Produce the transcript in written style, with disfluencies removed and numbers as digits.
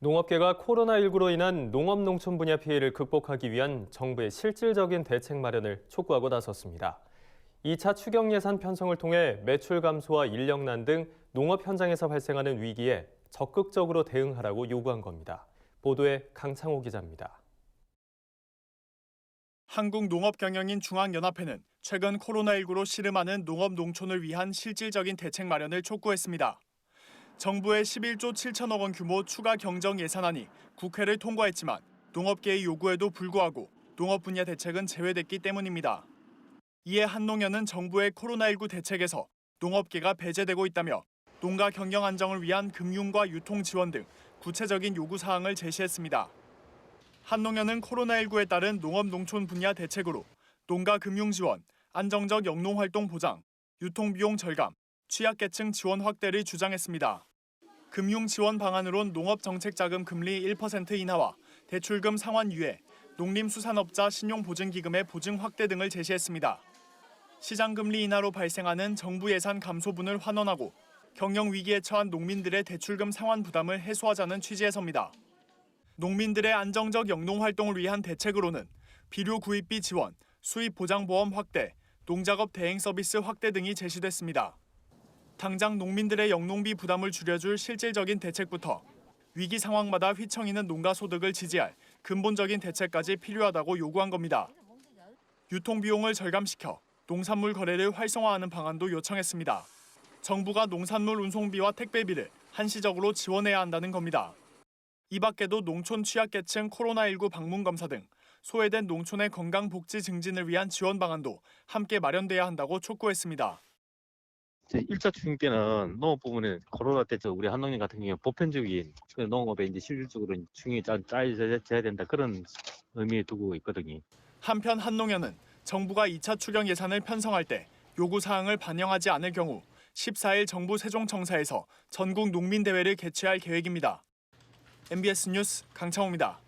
농업계가 코로나19로 인한 농업 농촌 분야 피해를 극복하기 위한 정부의 실질적인 대책 마련을 촉구하고 나섰습니다. 2차 추경 예산 편성을 통해 매출 감소와 인력난 등 농업 현장에서 발생하는 위기에 적극적으로 대응하라고 요구한 겁니다. 보도에 강창호 기자입니다. 한국농업경영인 중앙연합회는 최근 코로나19로 씨름하는 농업 농촌을 위한 실질적인 대책 마련을 촉구했습니다. 정부의 11조 7천억 원 규모 추가 경정 예산안이 국회를 통과했지만 농업계의 요구에도 불구하고 농업 분야 대책은 제외됐기 때문입니다. 이에 한농연은 정부의 코로나19 대책에서 농업계가 배제되고 있다며 농가 경영 안정을 위한 금융과 유통 지원 등 구체적인 요구 사항을 제시했습니다. 한농연은 코로나19에 따른 농업 농촌 분야 대책으로 농가 금융 지원, 안정적 영농 활동 보장, 유통 비용 절감, 취약계층 지원 확대를 주장했습니다. 금융 지원 방안으론 농업정책자금 금리 1% 인하와 대출금 상환 유예, 농림수산업자 신용보증기금의 보증 확대 등을 제시했습니다. 시장금리 인하로 발생하는 정부 예산 감소분을 환원하고 경영 위기에 처한 농민들의 대출금 상환 부담을 해소하자는 취지에서입니다. 농민들의 안정적 영농 활동을 위한 대책으로는 비료 구입비 지원, 수입 보장보험 확대, 농작업 대행 서비스 확대 등이 제시됐습니다. 당장 농민들의 영농비 부담을 줄여줄 실질적인 대책부터 위기 상황마다 휘청이는 농가 소득을 지지할 근본적인 대책까지 필요하다고 요구한 겁니다. 유통 비용을 절감시켜 농산물 거래를 활성화하는 방안도 요청했습니다. 정부가 농산물 운송비와 택배비를 한시적으로 지원해야 한다는 겁니다. 이 밖에도 농촌 취약계층 코로나19 방문 검사 등 소외된 농촌의 건강 복지 증진을 위한 지원 방안도 함께 마련돼야 한다고 촉구했습니다. 1차 추경 때는 농업 부분에 코로나 때 우리 한농연 같은 경우에 보편적인 농업에 이제 실질적으로 추경이 짜여져야 된다 그런 의미에 두고 있거든요. 한편 한농연은 정부가 2차 추경 예산을 편성할 때 요구 사항을 반영하지 않을 경우 14일 정부 세종청사에서 전국 농민대회를 개최할 계획입니다. MBS 뉴스 강창호입니다.